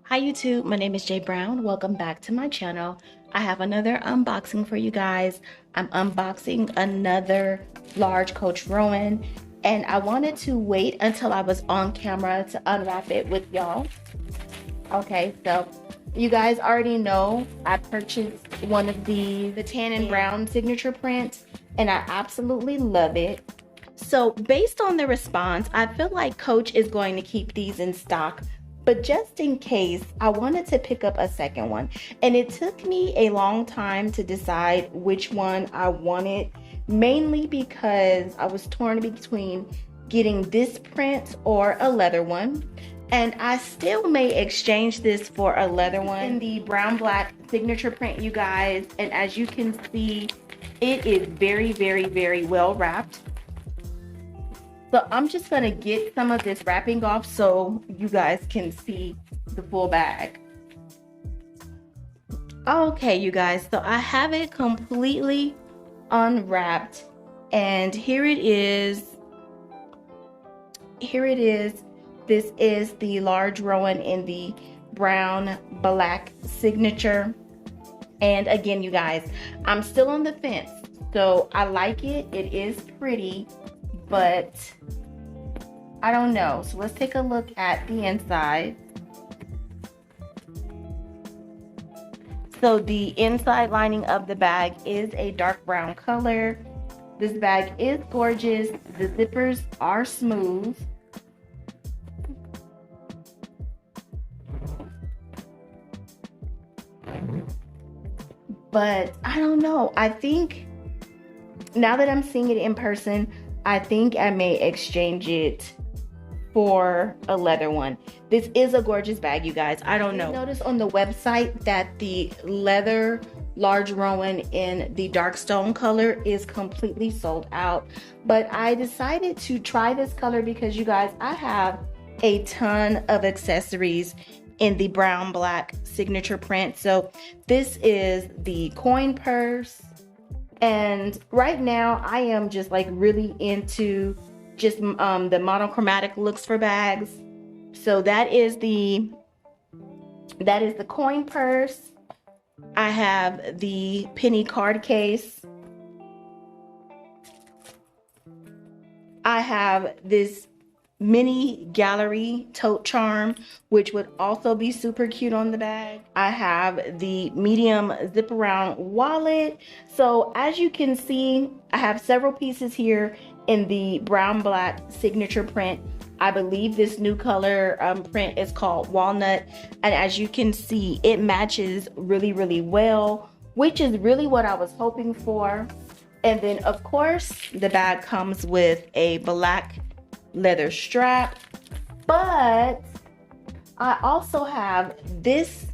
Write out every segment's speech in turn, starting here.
Hi YouTube, my name is Jay Brown. Welcome back to my channel. I have another unboxing for you guys. I'm unboxing another Large Coach Rowan, and I wanted to wait until I was on camera to unwrap it with y'all. Okay, so you guys already know I purchased one of the tan and brown signature prints, and I absolutely love it. So based on the response, I feel like Coach is going to keep these in stock, but just in case, I wanted to pick up a second one. And it took me a long time to decide which one I wanted, mainly because I was torn between getting this print or a leather one. And I still may exchange this for a leather one in the brown black signature print, you guys. And as you can see, it is very well wrapped. So I'm just gonna get some of this wrapping off so you guys can see the full bag. Okay, you guys, so I have it completely unwrapped, and here it is. This is the Large Rowan in the brown black signature. And again, you guys, I'm still on the fence. So I like it. It is pretty, but I don't know. So let's take a look at the inside. So the inside lining of the bag is a dark brown color. This bag is gorgeous. The zippers are smooth. But I don't know. I think now that I'm seeing it in person, I think I may exchange it for a leather one. This is a gorgeous bag, you guys. I don't know. Notice on the website that the leather Large Rowan in the dark stone color is completely sold out. But I decided to try this color because, you guys, I have a ton of accessories in the brown black signature print. So this is the coin purse. And right now I am just like really into just the monochromatic looks for bags. So that is the coin purse. I have the penny card case. I have this mini gallery tote charm, which would also be super cute on the bag. I have the medium zip around wallet. So as you can see, I have several pieces here in the brown black signature print. I believe this new color print is called walnut, and as you can see, it matches really well, which is really what I was hoping for. And then of course the bag comes with a black leather strap, but I also have this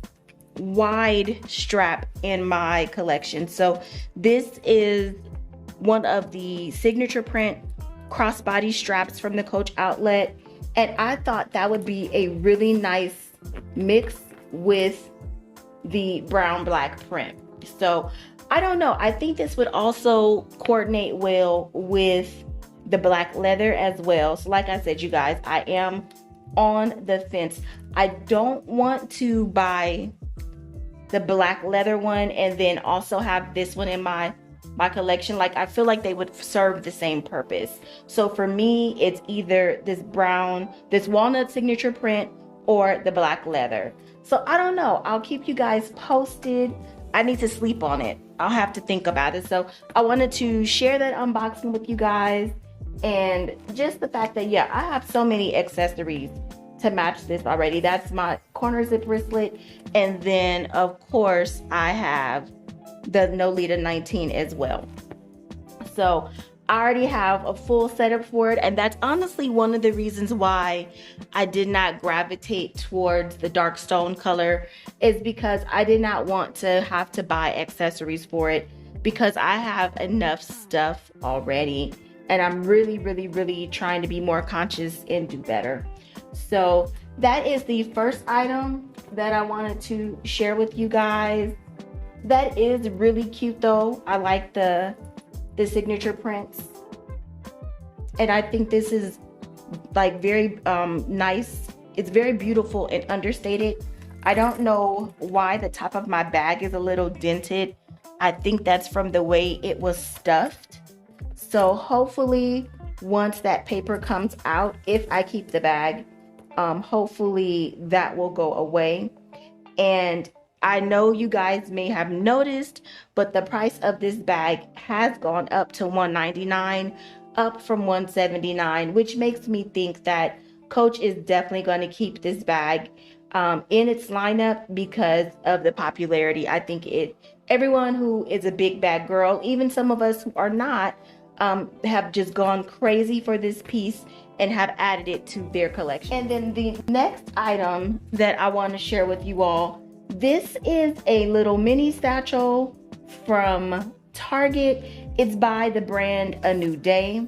wide strap in my collection. So this is one of the signature print crossbody straps from the Coach outlet, and I thought that would be a really nice mix with the brown black print. So I don't know, I think this would also coordinate well with the black leather as well. So like I said, you guys, I am on the fence. I don't want to buy the black leather one and then also have this one in my collection. Like, I feel like they would serve the same purpose. So for me, it's either this walnut signature print or the black leather. So I don't know, I'll keep you guys posted. I need to sleep on it. I'll have to think about it. So I wanted to share that unboxing with you guys. And just the fact that, yeah, I have so many accessories to match this already. That's my corner zip wristlet. And then, of course, I have the Nolita 19 as well. So I already have a full setup for it. And that's honestly one of the reasons why I did not gravitate towards the dark stone color, is because I did not want to have to buy accessories for it, because I have enough stuff already. And I'm really trying to be more conscious and do better. So that is the first item that I wanted to share with you guys. That is really cute though. I like the signature prints. And I think this is like very nice. It's very beautiful and understated. I don't know why the top of my bag is a little dented. I think that's from the way it was stuffed. So hopefully once that paper comes out, if I keep the bag, hopefully that will go away. And I know you guys may have noticed, but the price of this bag has gone up to $199, up from $179, which makes me think that Coach is definitely going to keep this bag in its lineup because of the popularity. I think everyone who is a big bag girl, even some of us who are not, have just gone crazy for this piece and have added it to their collection. And then the next item that I want to share with you all, this is a little mini satchel from Target. It's by the brand A New Day.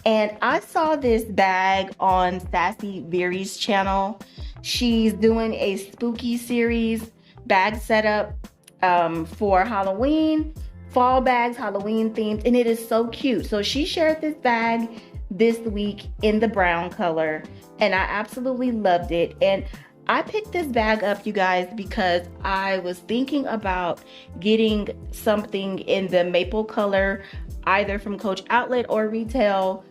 And I saw this bag on Sassy Veri's channel. She's doing a spooky series bag setup for Halloween, fall bags, Halloween themed, and it is so cute. So she shared this bag this week in the brown color, and I absolutely loved it. And I picked this bag up, you guys, because I was thinking about getting something in the maple color, either from Coach Outlet or retail.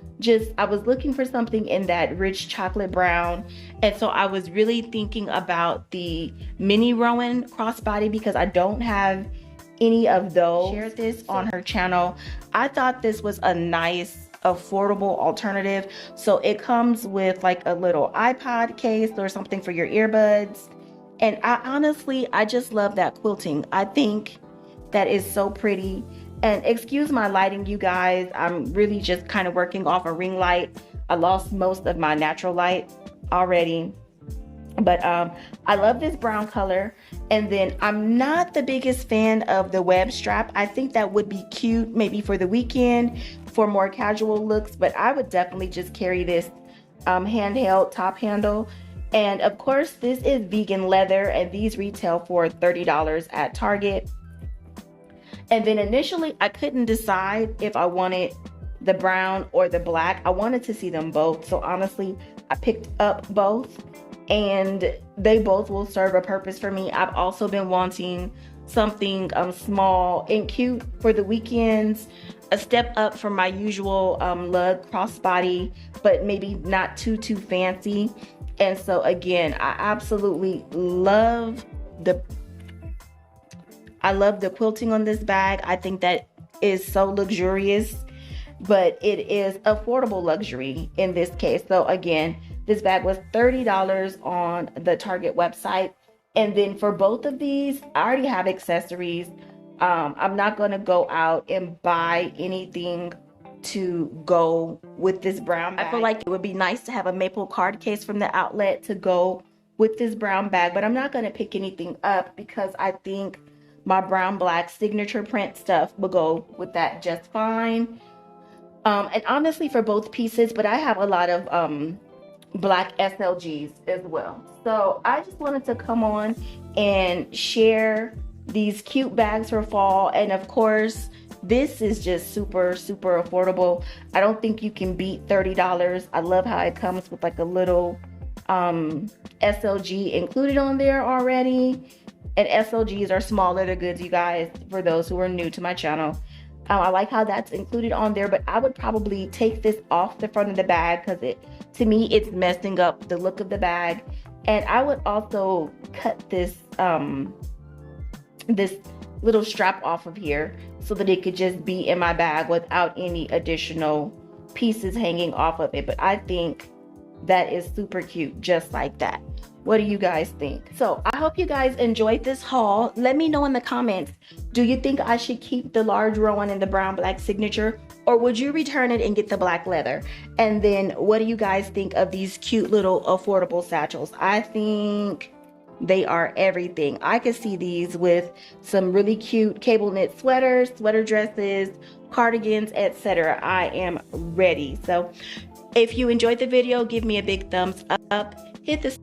I was looking for something in that rich chocolate brown. And so I was really thinking about the mini Rowan crossbody because I don't have any of those. Shared this on her channel. I thought this was a nice, affordable alternative. So it comes with like a little iPod case or something for your earbuds. And I just love that quilting. I think that is so pretty. And excuse my lighting, you guys. I'm really just kind of working off a ring light. I lost most of my natural light already. But I love this brown color. And then I'm not the biggest fan of the web strap. I think that would be cute maybe for the weekend for more casual looks. But I would definitely just carry this handheld top handle. And of course, this is vegan leather. And these retail for $30 at Target. And then initially, I couldn't decide if I wanted the brown or the black. I wanted to see them both. So honestly, I picked up both and they both will serve a purpose for me. I've also been wanting something small and cute for the weekends, a step up from my usual lug crossbody, but maybe not too fancy. And so again, I absolutely love the quilting on this bag. I think that is so luxurious, but it is affordable luxury in this case. So again, this bag was $30 on the Target website. And then for both of these, I already have accessories. I'm not going to go out and buy anything to go with this brown bag. I feel like it would be nice to have a maple card case from the outlet to go with this brown bag, but I'm not going to pick anything up because I think my brown black signature print stuff will go with that just fine. And honestly, for both pieces, but I have a lot of black SLGs as well. So I just wanted to come on and share these cute bags for fall. And of course, this is just super affordable. I don't think you can beat $30. I love how it comes with like a little SLG included on there already. And SLGs are small leather goods, you guys, for those who are new to my channel. I like how that's included on there, but I would probably take this off the front of the bag because to me, it's messing up the look of the bag. And I would also cut this this little strap off of here so that it could just be in my bag without any additional pieces hanging off of it. But I think that is super cute, just like that. What do you guys think? So I hope you guys enjoyed this haul. Let me know in the comments, do you think I should keep the large Rowan and the brown black signature, or would you return it and get the black leather? And then what do you guys think of these cute little affordable satchels? I think they are everything. I could see these with some really cute cable knit sweaters, sweater dresses, cardigans, etc. I am ready. So if you enjoyed the video, give me a big thumbs up. Hit the